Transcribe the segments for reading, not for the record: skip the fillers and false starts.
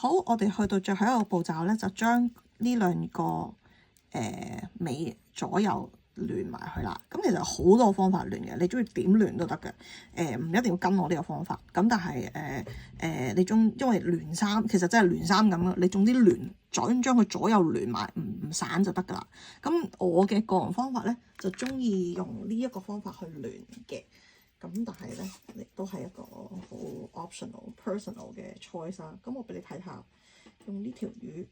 好，我哋去到最後一個步驟咧，就將呢兩個尾左右聯埋去啦。咁其實有好多方法聯嘅，你中意點聯都得嘅。唔一定要跟我呢個方法。咁但係你因為聯衫其實真係聯衫咁嘅，你總之將佢左右聯埋，唔散就得㗎啦。咁我嘅個人方法咧，就中意用呢一個方法去聯嘅。咁但係咧，亦都係一個好 optional、personal 嘅 choice 啦。咁我俾你睇下，用呢條魚，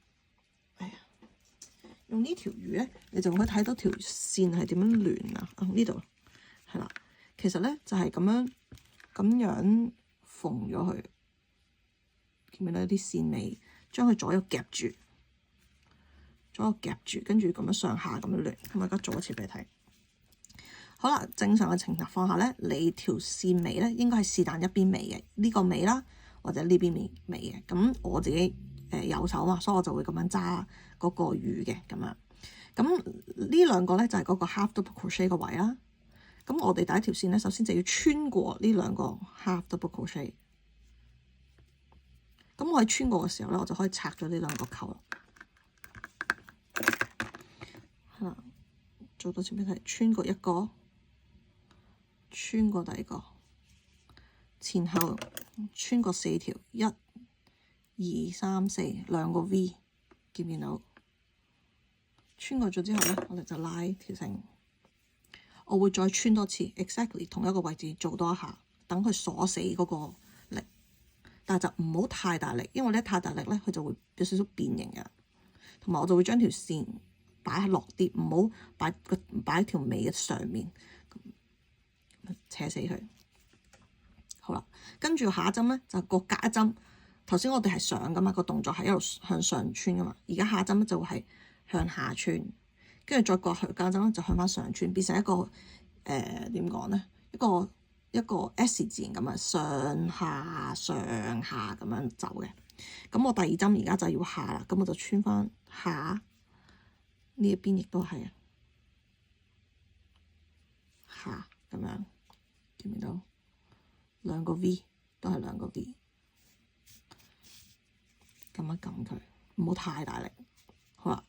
用呢條魚咧，你就可以睇到條線係點樣聯啊！呢度係啦，其實咧就係咁樣縫咗佢，見唔見到啲線尾，將佢左右夾住，跟住咁樣上下咁樣聯。咁我而家做一次俾你睇。好啦，正常嘅情況下咧，你條線尾咧應該係是但一邊尾嘅，呢個尾啦，或者呢邊尾嘅。咁我自己右手嘛，所以我就會咁樣揸嗰個魚嘅咁樣。咁呢兩個咧就係嗰個 half double crochet 個位啦。咁我哋第一條線咧，首先就要穿過呢兩個 half double crochet。咁我喺穿過嘅時候咧，我就可以拆咗呢兩個扣啦。係啦，做多次俾你睇，穿過一個。穿過第二個，前後穿過4條，1、2、3、4，兩個 V， 見唔見到？穿過咗之後咧，我哋就拉條繩。我會再穿多次 ，exactly 同一個位置做多一下，等佢鎖死嗰個力。但係就唔好太大力，因為咧太大力咧，佢就會有少少變形嘅。同埋我就會將條線擺落啲，唔好擺條尾嘅上面。扯死佢，好啦，跟住下一針咧就各隔一針。頭先我哋係上噶嘛，個動作係一路向上穿噶嘛，而家下一針咧就會係向下穿，跟住再隔一針就向翻上穿，變成一個點講咧，一個 S 字形咁啊，上下咁樣走嘅。咁我第二針而家就要下啦，咁我就穿翻下呢一邊，亦都係下咁樣。見唔見到兩個 V 都係兩個 V， 撳一撳佢，唔好太大力。好啦，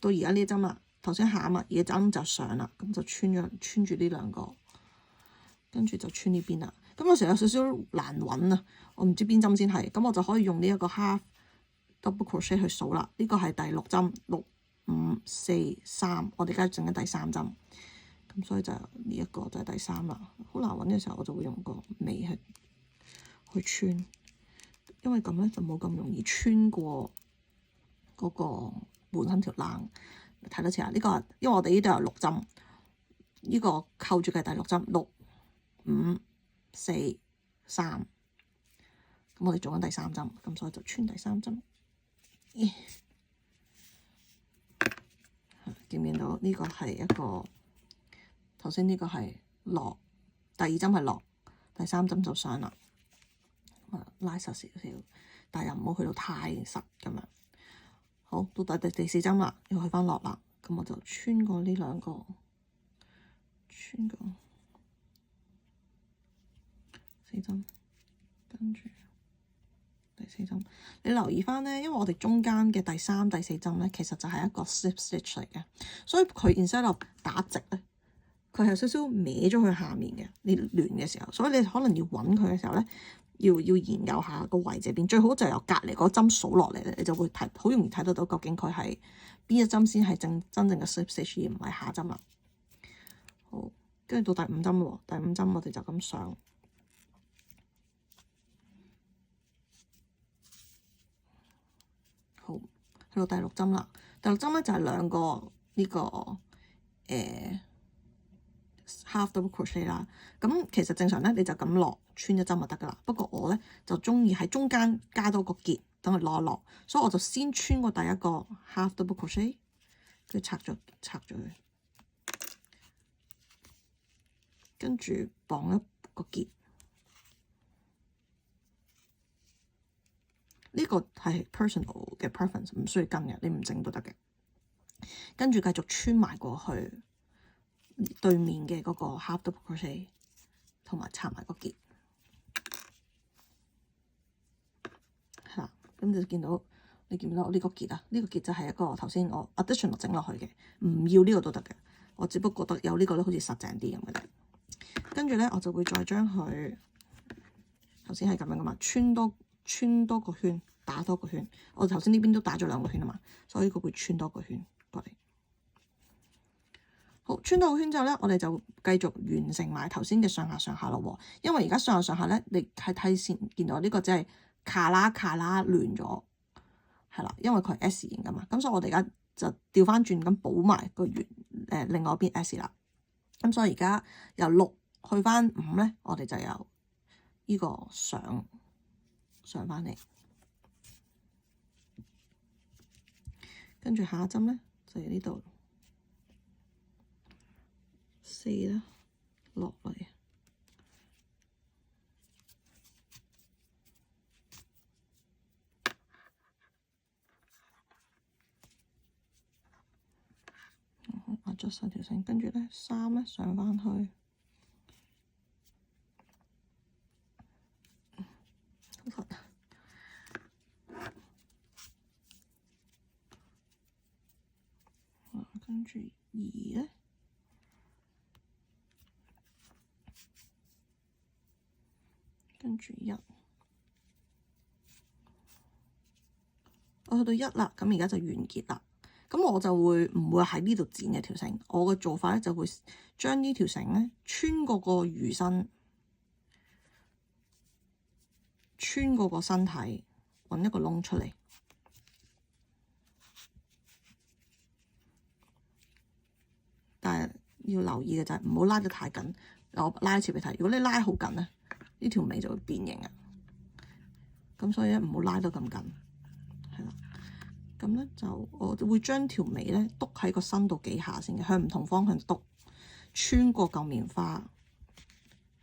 到而家呢一針啦，頭先下嘛，而家針就上啦，咁就穿住呢兩個，跟住就穿呢邊啦。咁有時有少少難揾啊，我唔知邊針先係，咁我就可以用呢一個 half double crochet 去數啦。呢個係第6針，6、5、4、3，我哋而家整緊第3針。咁所以就呢一個就係第3啦。好難揾嘅時候，我就會用個尾去穿，因為咁咧就冇咁容易穿過嗰個本身條冷。睇多次啊！呢個因為我哋呢度有6針，呢個扣住嘅第6針，6、5、4、3。咁我哋做緊第3針，咁所以就穿第3針。見唔見到呢個係一個？頭先呢個係落，第2針係落，第3針就上啦。拉實少少，但係又唔好去到太實咁樣。好，到第4針啦，要去翻落啦。咁我就穿過呢兩個，穿過4針，跟住第4針。你留意翻咧，因為我哋中間嘅第3、第4針咧，其實就係一個 slip stitch 嚟嘅，所以佢 instead of 打直咧。佢係少少歪咗去下面嘅，你亂嘅時候，所以你可能要揾佢嘅時候咧，要研究下個位置邊，最好就由隔離嗰針數落嚟咧，你就會睇好容易睇得到究竟佢係邊一針先係真正嘅 slip stitch，而唔係下針啦。好，跟住到第5針喎，第5針我哋就咁上，好，去到第6針啦。第6針咧就係兩個呢個half double crochet 啦，咁其實正常咧你就咁落穿一針就得噶啦。不過我咧就中意喺中間加多個結，等佢落一落，所以我就先穿過第一個 half double crochet，跟住拆咗佢，跟住綁一個結。呢個係 personal 嘅 preference， 唔需要跟嘅，你唔整都得嘅。跟住繼續穿埋過去。對面嘅嗰個 half double crochet， 同埋插埋個結，係啦。咁咁就見到你見唔見到我呢個結啊？呢個結就係一個頭先我 additional 整落去嘅，唔要呢個都得嘅。我只不過覺得有呢個咧好似實淨啲咁嘅啫。跟住咧，我就會再將佢頭先係咁樣噶嘛，穿多個圈，打多個圈。我頭先呢邊都打咗2個圈啊嘛，所以佢會穿多個圈過嚟。好，穿多個圈之後咧，我哋就繼續完成埋頭先嘅上下咯。因為而家上下咧，你係睇先見到呢個即係卡啦亂咗，係啦，因為佢係 S 型噶嘛。咁所以我哋而家就調翻轉咁補埋個圓另外一邊 S 啦。咁所以而家由6去翻5咧，我哋就由呢個上翻嚟，跟住下一針咧就喺呢度4啦落嚟，畫咗3條線，跟住咧3咧上翻去。跟住2咧，跟住1，我去到1啦，咁而家就完結啦。咁我就會唔會喺呢度剪嘅條繩？我嘅做法咧就會將呢條繩咧穿過個魚身，穿過個身體，揾一個窿出嚟。但係要留意嘅就係唔好拉得太緊。我拉一次俾你睇，如果你拉好緊咧，呢條尾就會變形啊。咁所以咧唔好拉得咁緊，係啦。咁咧就我會將條尾咧篤喺個身度幾下先嘅，向唔同方向篤，穿過嚿棉花，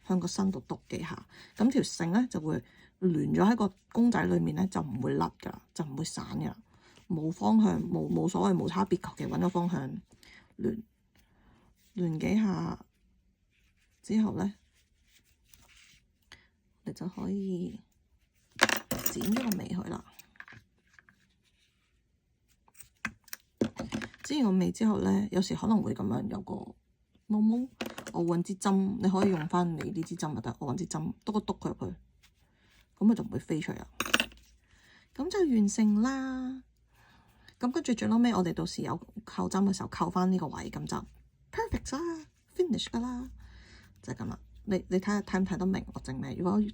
向個身度篤幾下。咁條繩咧就會連咗喺個公仔裏面咧，就唔會甩噶，就唔會散噶。冇方向，冇所謂，無差別求其揾個方向連幾下之後咧，你就可以剪咗個尾去啦。剪完個尾之後咧，有時可能會咁樣有個毛毛，我揾支針，你可以用翻你呢支針就得。我揾支針篤一篤佢入去，咁佢就唔會飛出嚟啦。咁就完成啦。咁跟住最撈尾，我哋到時有扣針嘅時候扣翻呢個位，咁就 perfect 啦 ，finish 噶啦，就係咁啦。你睇下睇唔睇得明我整咩？如果呢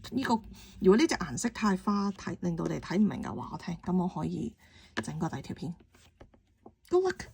隻顏色太花，令到你睇唔明嘅話，我聽，咁我可以整個第二條片。Good luck！